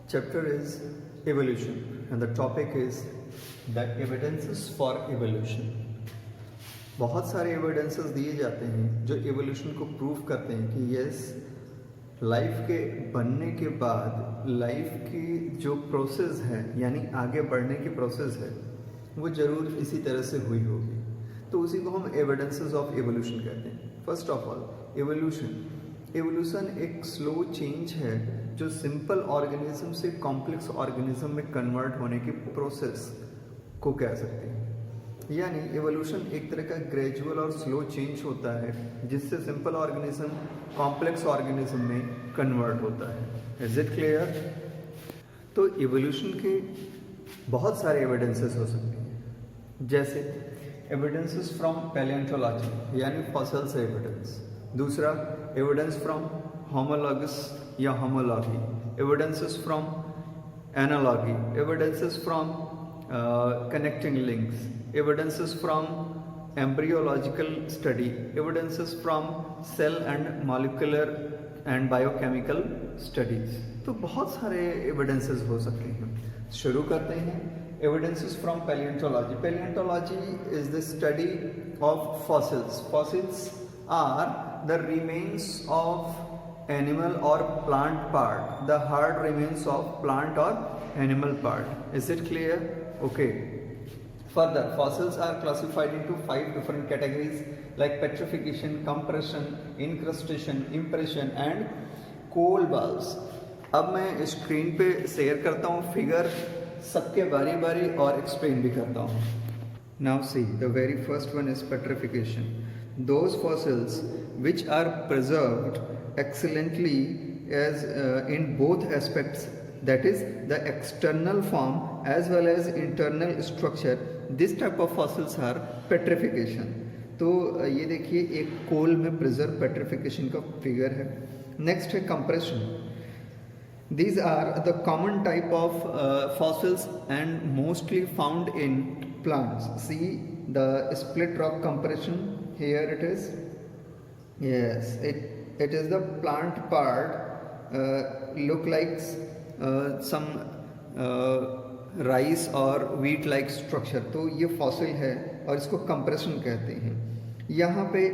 Chapter is evolution and the topic is the evidences for evolution. बहुत सारे evidences दिए जाते हैं जो एवोल्यूशन को प्रूव करते हैं कि यस, लाइफ के बनने के बाद लाइफ की जो प्रोसेस है यानी आगे बढ़ने की प्रोसेस है वो ज़रूर इसी तरह से हुई होगी। तो उसी को हम एविडेंसेस ऑफ एवोल्यूशन कहते हैं। फर्स्ट ऑफ ऑल एवोल्यूशन एक स्लो चेंज है जो सिंपल ऑर्गेनिज्म से कॉम्प्लेक्स ऑर्गेनिज्म में कन्वर्ट होने की प्रोसेस को कह सकते हैं। यानी एवोल्यूशन एक तरह का ग्रेजुअल और स्लो चेंज होता है जिससे सिंपल ऑर्गेनिज्म कॉम्प्लेक्स ऑर्गेनिज्म में कन्वर्ट होता है। Is it clear? तो एवोल्यूशन के बहुत सारे एविडेंसेस हो सकते हैं, जैसे एविडेंसेस फ्रॉम पैलियोंटोलॉजी यानी फॉसिल से एविडेंस। दूसरा, एविडेंस फ्रॉम होमोलॉगस या homology, evidences from analogy, evidences from connecting links, evidences from embryological study, evidences from cell and molecular and biochemical studies। तो बहुत सारे evidences हो सकते हैं। शुरू करते हैं evidences from paleontology। Paleontology is the study of fossils। Fossils are the remains of animal or plant part, the hard remains of plant or animal part। Is it clear? Okay. Further, fossils are classified into 5 different categories like petrification, compression, incrustation, impression and coal balls। अब मैं screen पे share करता हूँ figure, सबके बारी बारी और explain भी करता हूँ। Now see, the very first one is petrification। Those fossils which are preserved excellently as in both aspects, that is the external form as well as internal structure, this type of fossils are petrification। तो ये देखिए एक कोल में preserve petrification का figure है। Next है compression. These are the common type of fossils and mostly found in plants। See the split rock compression, here it is। Yes, it is the plant part, look like some rice और wheat like structure. तो ये fossil है और इसको compression कहते हैं। यहाँ पे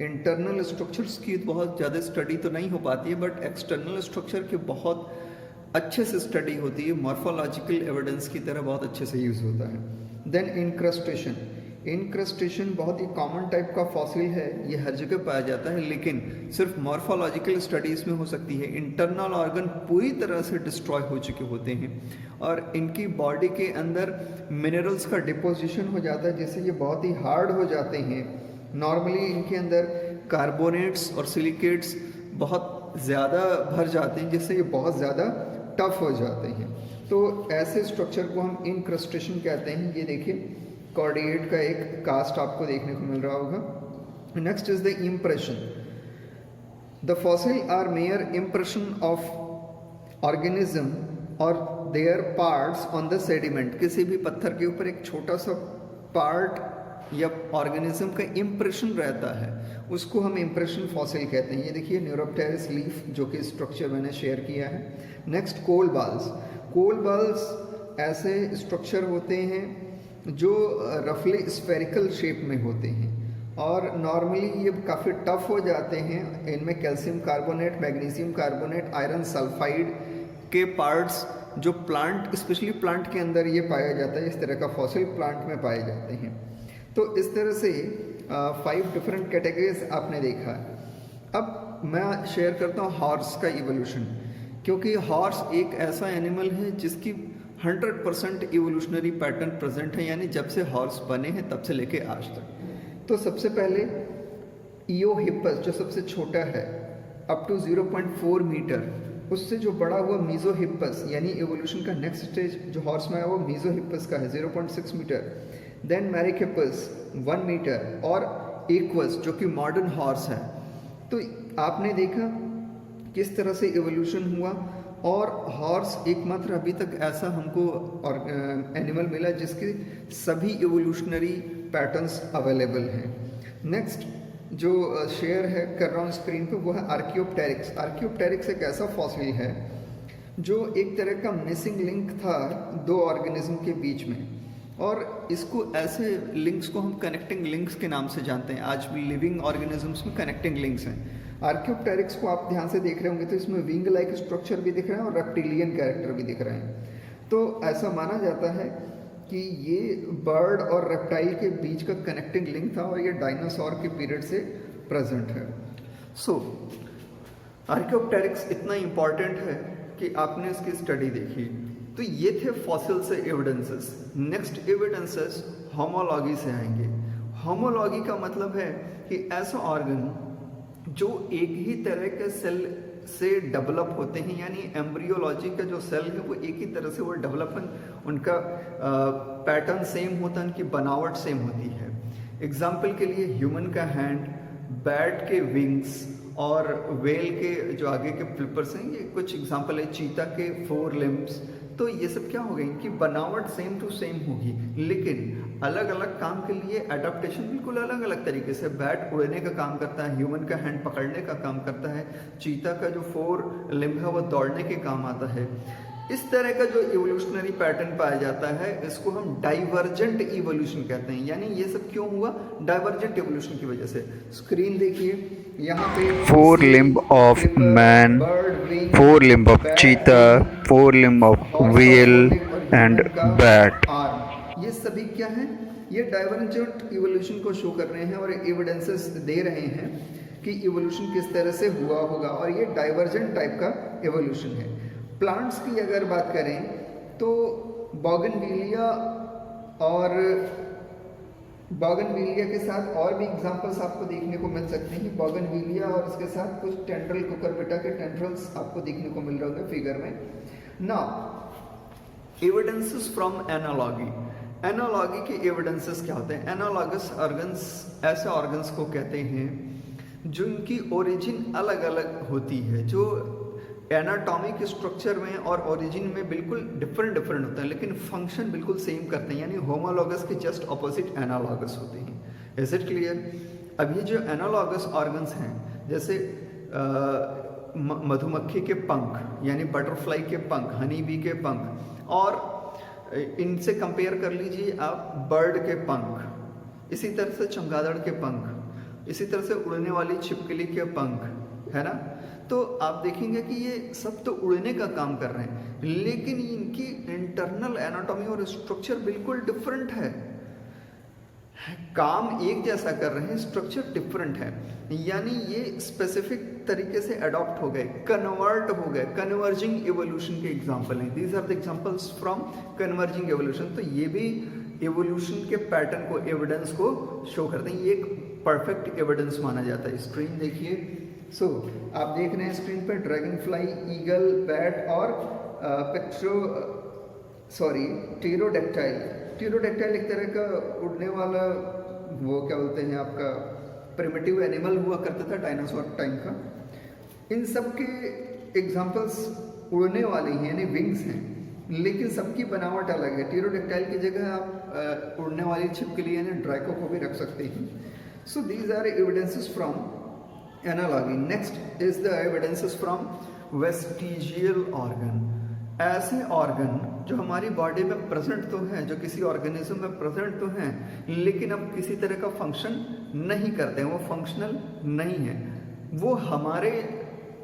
इंटरनल स्ट्रक्चर्स की बहुत ज़्यादा स्टडी तो नहीं हो पाती है, बट एक्सटर्नल स्ट्रक्चर की बहुत अच्छे से स्टडी होती है, मॉर्फोलॉजिकल एविडेंस की तरह बहुत अच्छे से यूज़ होता है। देन इंक्रस्टेशन। इंक्रस्टेशन बहुत ही कॉमन टाइप का फॉसिल है, ये हर जगह पाया जाता है, लेकिन सिर्फ मॉर्फोलॉजिकल स्टडीज़ में हो सकती है। इंटरनल ऑर्गन पूरी तरह से डिस्ट्रॉय हो चुके होते हैं और इनकी बॉडी के अंदर मिनरल्स का डिपोजिशन हो जाता है जिससे ये बहुत ही हार्ड हो जाते हैं। नॉर्मली इनके अंदर कार्बोनेट्स और सिलिकेट्स बहुत ज़्यादा भर जाते हैं जिससे ये बहुत ज़्यादा टफ हो जाते हैं। तो ऐसे स्ट्रक्चर को हम इंक्रस्टेशन कहते हैं। ये देखिए कॉर्डिएट का एक कास्ट आपको देखने को मिल रहा होगा। Next is the impression. The fossil are mere impression of organism और their parts on the sediment. किसी भी पत्थर के ऊपर एक छोटा सा पार्ट या ऑर्गेनिज्म का इम्प्रेशन रहता है, उसको हम इम्प्रेशन फॉसिल कहते हैं। ये देखिए न्यूरोप्टेरिस लीफ जो कि स्ट्रक्चर मैंने शेयर किया है। नेक्स्ट कोल बाल्स। कोल बाल्स ऐसे स्ट्रक्चर होते हैं जो रफली स्फेरिकल शेप में होते हैं और नॉर्मली ये काफ़ी टफ हो जाते हैं। इनमें calcium carbonate, magnesium carbonate, iron sulphide के पार्ट्स जो प्लांट, स्पेशली प्लांट के अंदर ये पाया जाता है, इस तरह का फॉसिल प्लांट में पाए जाते हैं। तो इस तरह से 5 डिफरेंट कैटेगरीज आपने देखा। अब मैं शेयर करता हूँ हॉर्स का इवोल्यूशन, क्योंकि हॉर्स एक ऐसा एनिमल है जिसकी 100% इवोल्यूशनरी पैटर्न प्रेजेंट है, यानी जब से हॉर्स बने हैं तब से लेके आज तक। तो सबसे पहले ईओहिपस जो सबसे छोटा है अप टू 0.4 मीटर, उससे जो बड़ा हुआ मीजोहिपस यानी इवोल्यूशन का नेक्स्ट स्टेज जो हॉर्स में है वो मीजोहिपस का है 0.6 मीटर। देन मैरिकहिपस 1 मीटर और इक्वस जो कि मॉडर्न हॉर्स है। तो आपने देखा किस तरह से इवोल्यूशन हुआ और हॉर्स एकमात्र अभी तक ऐसा हमको और एनिमल मिला जिसके सभी इवोल्यूशनरी पैटर्न्स अवेलेबल हैं। नेक्स्ट जो शेयर है कर रहा हूँ स्क्रीन पे वो है आर्कियोप्टेरिक्स। आर्कियोप्टेरिक्स एक ऐसा फॉसिल है जो एक तरह का मिसिंग लिंक था दो ऑर्गेनिज्म के बीच में, और इसको ऐसे लिंक्स को हम कनेक्टिंग लिंक्स के नाम से जानते हैं। आज भी लिविंग ऑर्गेनिजम्स में कनेक्टिंग लिंक्स हैं। आर्कियोप्टेरिक्स को आप ध्यान से देख रहे होंगे तो इसमें विंग लाइक स्ट्रक्चर भी दिख रहा है और रेप्टिलियन कैरेक्टर भी दिख रहे हैं। तो ऐसा माना जाता है कि ये बर्ड और रेप्टाइल के बीच का कनेक्टिंग लिंक था और ये डायनासोर के पीरियड से प्रेजेंट है। सो आर्कियोप्टेरिक्स इतना इम्पॉर्टेंट है कि आपने इसकी स्टडी देखी। तो ये थे फॉसिल से एविडेंसेस। नेक्स्ट एविडेंसेस होमोलॉजी से आएंगे। होमोलॉजी का मतलब है कि ऐसा ऑर्गन जो एक ही तरह के सेल से डेवलप होते हैं, यानी एम्ब्रियोलॉजी का जो सेल है वो एक ही तरह से वो डेवलपमेंट, उनका पैटर्न सेम होता है, उनकी बनावट सेम होती है। एग्जाम्पल के लिए ह्यूमन का हैंड, बैट के विंग्स और वेल के जो आगे के फ्लिपर्स हैं, ये कुछ एग्जाम्पल है। चीता के 4 लिम्ब्स। तो ये सब क्या हो गई, इनकी बनावट सेम टू सेम होगी, लेकिन अलग अलग काम के लिए एडाप्टेशन बिल्कुल अलग अलग तरीके से। बैट उड़ने का काम करता है, ह्यूमन का हैंड पकड़ने का काम करता है, चीता का जो 4 लिम्ब है वो दौड़ने के काम आता है। इस तरह का जो इवोल्यूशनरी पैटर्न पाया जाता है इसको हम डाइवर्जेंट इवोल्यूशन कहते हैं। यानी ये सब क्यों हुआ, डाइवर्जेंट इवोल्यूशन की वजह से। स्क्रीन देखिए यहाँ पे 4 limb of man, 4 limb of cheetah, 4 limb of whale and bat. ये सभी क्या है, ये डाइवर्जेंट इवोल्यूशन को शो कर रहे हैं और एविडेंसेस दे रहे हैं कि इवोल्यूशन किस तरह से हुआ होगा, और ये डाइवर्जेंट टाइप का इवोल्यूशन है। प्लांट्स की अगर बात करें तो बोगनविलिया के साथ और भी एग्जांपल्स आपको देखने को मिल सकते हैं। बोगनविलिया और उसके साथ कुछ टेंड्रल, कुकुरबिटा के टेंड्रल्स आपको देखने को मिल रहे होंगे फिगर में। Now evidences from analogy. Analogy के एविडेंसेस क्या होते हैं? एनालॉगस ऑर्गन्स ऐसे ऑर्गन्स को कहते हैं जिनकी ओरिजिन अलग अलग होती है, जो एनाटॉमिक स्ट्रक्चर में और ओरिजिन में बिल्कुल डिफरेंट होते हैं, लेकिन फंक्शन बिल्कुल सेम करते हैं। यानी होमोलॉगस के जस्ट ऑपोजिट एनालॉगस होते हैं। Is it clear? अब ये जो एनालॉगस ऑर्गन्स हैं, जैसे मधुमक्खी के पंख, यानी बटरफ्लाई के पंख, हनी बी के पंख, और इनसे कंपेयर कर लीजिए आप बर्ड के पंख, इसी तरह से चमगादड़ के पंख, इसी तरह से उड़ने वाली छिपकली के पंख, है ना। तो आप देखेंगे कि ये सब तो उड़ने का काम कर रहे हैं, लेकिन इनकी इंटरनल एनाटॉमी और स्ट्रक्चर बिल्कुल डिफरेंट है। काम एक जैसा कर रहे हैं, स्ट्रक्चर डिफरेंट है। यानी ये स्पेसिफिक तरीके से अडॉप्ट हो गए, कन्वर्ट हो गए। कन्वर्जिंग एवोल्यूशन के एग्जांपल हैं। These are the examples from converging evolution. तो ये भी एवोल्यूशन के पैटर्न को, एविडेंस को शो करते हैं। ये एक परफेक्ट एविडेंस माना जाता है। स्क्रीन देखिए। सो आप देख रहे हैं स्क्रीन पर ड्रैगन फ्लाई, ईगल, बैट और टेरोडेक्टाइल। टेरोडेक्टाइल एक तरह का उड़ने वाला, वो क्या बोलते हैं, आपका प्रिमिटिव एनिमल हुआ करता था डायनासोर टाइम का। इन सब के एग्जांपल्स उड़ने वाले हैं, यानी विंग्स हैं, लेकिन सबकी बनावट अलग है। टेरोडेक्टाइल की जगह आप उड़ने वाली छिपकली यानी ड्रैको को भी रख सकते हैं। So these are evidences from analogy. Next is the evidences from vestigial organ. ऐसे ऑर्गन जो हमारी बॉडी में प्रेजेंट तो हैं, जो किसी ऑर्गेनिज्म में प्रेजेंट तो हैं, लेकिन अब किसी तरह का फंक्शन नहीं करते हैं, वो फंक्शनल नहीं है। वो हमारे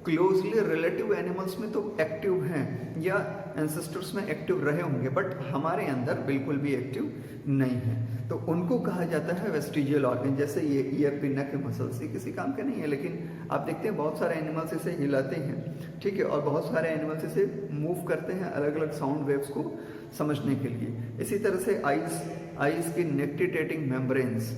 क्लोजली रिलेटिव एनिमल्स में तो एक्टिव हैं या एंसेस्टर्स में एक्टिव रहे होंगे, बट हमारे अंदर बिल्कुल भी एक्टिव नहीं है। तो उनको कहा जाता है वेस्टिजियल ऑर्गन। जैसे ये ईयर पिन के मसल्स, ये किसी काम के नहीं है, लेकिन आप देखते हैं बहुत सारे एनिमल्स इसे हिलाते हैं, ठीक है, और बहुत सारे एनिमल्स इसे मूव करते हैं अलग अलग साउंड वेव्स को समझने के लिए। इसी तरह से आइज की नेक्टिटेटिंग मेम्ब्रेन्स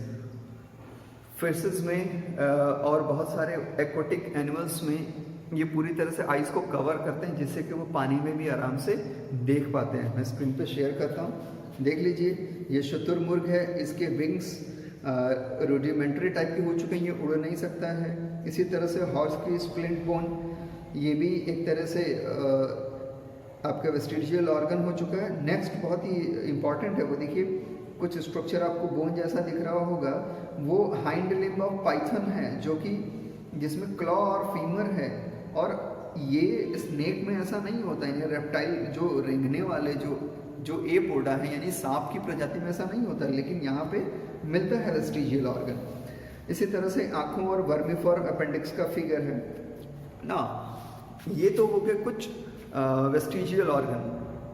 फिशेस में और बहुत सारे एक्वाटिक एनिमल्स में ये पूरी तरह से आइज को कवर करते हैं, जिससे कि वो पानी में भी आराम से देख पाते हैं। मैं स्क्रीन पे शेयर करता हूँ, देख लीजिए। ये शुतुरमुर्ग है, इसके विंग्स रूडिमेंट्री टाइप के हो चुके हैं, ये उड़ नहीं सकता है। इसी तरह से हॉर्स की स्प्लिंट बोन, ये भी एक तरह से आपका वेस्टिजियल ऑर्गन हो चुका है। नेक्स्ट बहुत ही इंपॉर्टेंट है, वो देखिए, कुछ स्ट्रक्चर आपको बोन जैसा दिख रहा होगा, वो हाइंड लिम्ब ऑफ पाइथन है, जो कि जिसमें क्लॉ और फीमर है, और ये स्नेक में ऐसा नहीं होता है, रेप्टाइल जो रेंगने वाले जो एपोडा है यानी सांप की प्रजाति में ऐसा नहीं होता है, लेकिन यहाँ पे मिलता है वेस्टिजियल ऑर्गन। इसी तरह से आँखों और वर्मीफॉर्म अपेंडिक्स का फिगर है ना। ये तो हो गए कुछ वेस्टिजियल ऑर्गन।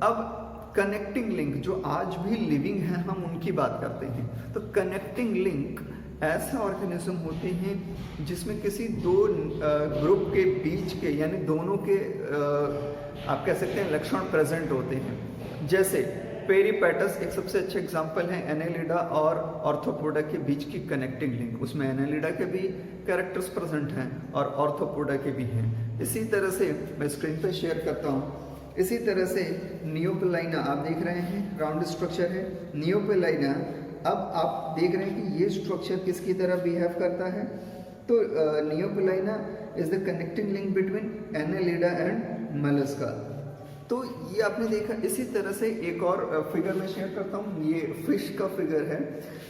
अब कनेक्टिंग लिंक जो आज भी लिविंग है हम उनकी बात करते हैं। तो कनेक्टिंग लिंक ऐसे ऑर्गेनिज्म होते हैं जिसमें किसी दो ग्रुप के बीच के यानी दोनों के आप कह सकते हैं लक्षण प्रेजेंट होते हैं। जैसे पेरीपेटस एक सबसे अच्छा एग्जांपल है, एनेलिडा और ऑर्थोपोडा के बीच की कनेक्टिंग लिंक। उसमें एनेलिडा के भी कैरेक्टर्स प्रेजेंट हैं और ऑर्थोपोडा के भी हैं। इसी तरह से मैं स्क्रीन पर शेयर करता हूँ। इसी तरह से नियोपेलाइना आप देख रहे हैं, राउंड स्ट्रक्चर है नियोपेलाइना। अब आप देख रहे हैं कि ये स्ट्रक्चर किसकी तरह बिहेव करता है। तो Neopilina is the connecting link between Annelida and Mollusca. तो ये आपने देखा। इसी तरह से एक और फिगर मैं शेयर करता हूँ। ये फिश का फिगर है,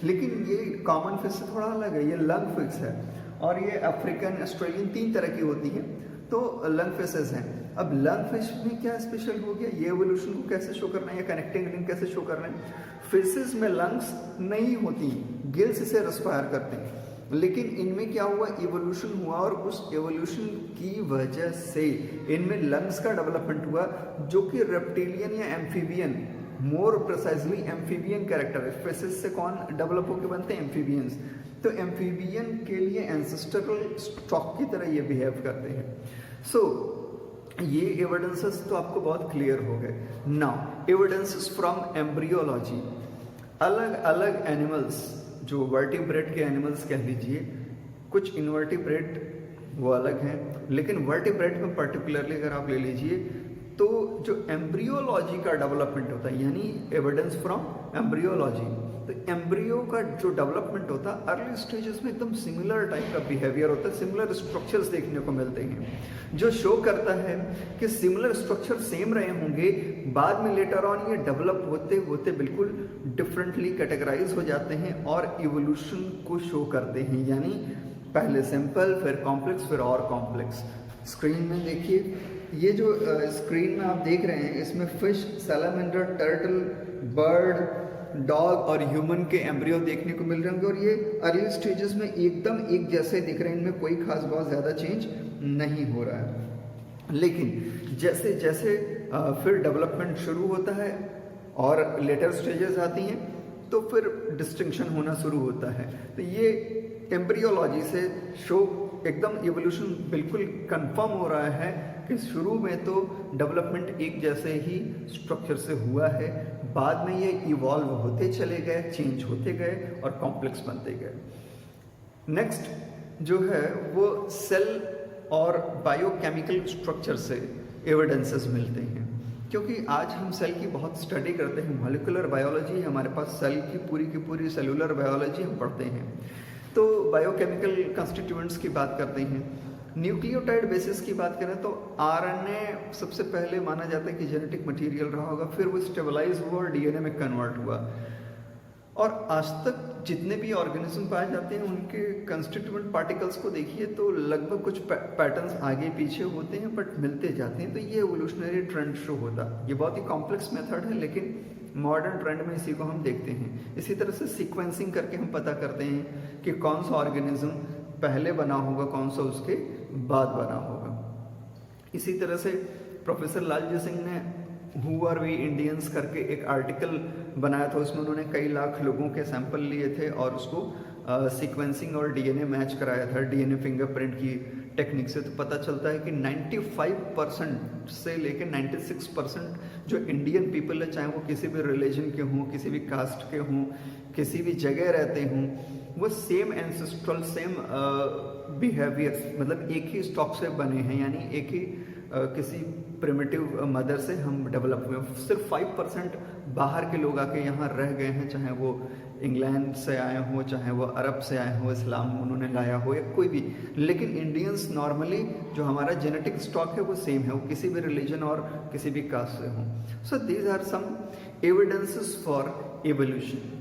लेकिन ये कॉमन फिश से थोड़ा अलग है। ये लंग फिश है और ये अफ्रीकन, ऑस्ट्रेलियन, 3 तरह की होती हैं। तो लंग फिशेस हैं। अब लंग फिश में क्या स्पेशल हो गया, ये एवोल्यूशन को कैसे शो करना है या कनेक्टिंग लिंक कैसे शो करना है। फिशेस में लंग्स नहीं होती, गिल्स इसे रेस्पायर करते हैं, लेकिन इनमें क्या हुआ, इवोल्यूशन हुआ और उस इवोल्यूशन की वजह से इनमें लंग्स का डेवलपमेंट हुआ, जो कि रेप्टिलियन या amphibian, more precisely amphibian character है। फिशेस से कौन डेवलप होकर बनते हैं, एम्फीबियंस। तो एम्फीबियन के लिए एंसेस्ट्रल स्टॉक की तरह ये बिहेव करते हैं। सो ये एविडेंसेस तो आपको बहुत क्लियर हो गए। Now evidences from embryology. अलग अलग एनिमल्स जो वर्टिब्रेट के एनिमल्स कह लीजिए, कुछ इनवर्टिब्रेट वो अलग हैं, लेकिन वर्टिब्रेट में पर्टिकुलरली अगर आप ले लीजिए तो जो एम्ब्रियोलॉजी का डेवलपमेंट होता है यानी एविडेंस फ्रॉम एम्ब्रियोलॉजी, तो एम्ब्रियो का जो डेवलपमेंट होता है अर्ली स्टेजेस में एकदम सिमिलर टाइप का बिहेवियर होता है, सिमिलर स्ट्रक्चर्स देखने को मिलते हैं, जो शो करता है कि सिमिलर स्ट्रक्चर सेम रहे होंगे, बाद में लेटर ऑन ये डेवलप होते होते बिल्कुल डिफरेंटली कैटेगराइज हो जाते हैं और इवोल्यूशन को शो करते हैं। यानी पहले सिंपल, फिर कॉम्प्लेक्स, फिर और कॉम्प्लेक्स। स्क्रीन में देखिए, ये जो स्क्रीन में आप देख रहे हैं इसमें fish, salamander, turtle, bird, dog और ह्यूमन के एम्ब्रियो देखने को मिल रहे होंगे और ये अर्ली स्टेजेस में एकदम एक जैसे दिख रहे हैं, इनमें कोई खास बहुत ज़्यादा चेंज नहीं हो रहा है। लेकिन जैसे जैसे फिर डेवलपमेंट शुरू होता है और लेटर स्टेजेस आती हैं तो फिर डिस्टिंक्शन होना शुरू होता है। तो ये एम्ब्रियोलॉजी से शो एकदम इवोल्यूशन बिल्कुल कंफर्म हो रहा है कि शुरू में तो डेवलपमेंट एक जैसे ही स्ट्रक्चर से हुआ है, बाद में ये इवॉल्व होते चले गए, चेंज होते गए और कॉम्प्लेक्स बनते गए। नेक्स्ट जो है वो सेल और बायोकेमिकल स्ट्रक्चर से एविडेंसेस मिलते हैं, क्योंकि आज हम सेल की बहुत स्टडी करते हैं, मॉलिक्यूलर बायोलॉजी हमारे पास, सेल की पूरी सेलुलर बायोलॉजी हम पढ़ते हैं, तो बायोकेमिकल कंस्टिट्यूएंट्स की बात करते हैं। न्यूक्लियोटाइड बेसिस की बात करें तो आरएनए सबसे पहले माना जाता है कि जेनेटिक मटेरियल रहा होगा, फिर वो स्टेबलाइज हुआ और डीएनए में कन्वर्ट हुआ। और आज तक जितने भी ऑर्गेनिज्म पाए जाते हैं उनके कंस्टिट्यूएंट पार्टिकल्स को देखिए तो लगभग कुछ पैटर्न्स आगे पीछे होते हैं बट मिलते जाते हैं, तो ये एवोल्यूशनरी ट्रेंड शो होता। ये बहुत ही कॉम्प्लेक्स मेथड है लेकिन मॉडर्न ट्रेंड में इसी को हम देखते हैं। इसी तरह से सीक्वेंसिंग करके हम पता करते हैं कि कौन सा ऑर्गेनिज्म पहले बना होगा, कौन सा उसके बाद बना होगा। इसी तरह से प्रोफेसर लालजी सिंह ने हु आर वी इंडियंस करके एक आर्टिकल बनाया था, उसमें उन्होंने कई लाख लोगों के सैंपल लिए थे और उसको सीक्वेंसिंग और डीएनए मैच कराया था डीएनए फिंगरप्रिंट की टेक्निक से। तो पता चलता है कि 95% से लेकर 96% जो इंडियन पीपल है, चाहे वो किसी भी रिलीजन के हों, किसी भी कास्ट के हों, किसी भी जगह रहते हों, वो सेम एंसेस्ट्रल, सेम बिहेवियर, मतलब एक ही स्टॉक से बने हैं, यानी एक ही किसी प्रिमिटिव मदर से हम डेवलप हुए। सिर्फ 5% बाहर के लोग आके यहाँ रह गए हैं, चाहे वो इंग्लैंड से आए हों, चाहे वो अरब से आए हों, इस्लाम उन्होंने लाया हो या कोई भी, लेकिन इंडियंस नॉर्मली जो हमारा जेनेटिक स्टॉक है वो सेम है, वो किसी भी रिलीजन और किसी भी कास्ट से हों। So these are some evidences for evolution.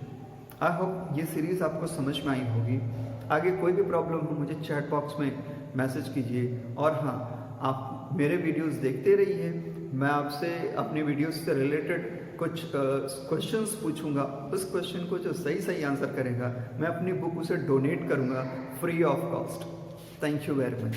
I hope ये सीरीज आपको समझ में आई होगी। आगे कोई भी प्रॉब्लम हो मुझे चैट बॉक्स में मैसेज कीजिए। और हाँ, आप मेरे वीडियोस देखते रहिए। मैं आपसे अपनी वीडियोस से रिलेटेड कुछ क्वेश्चंस पूछूंगा, उस क्वेश्चन को जो सही सही आंसर करेगा मैं अपनी बुक उसे डोनेट करूंगा free of cost. Thank you very much.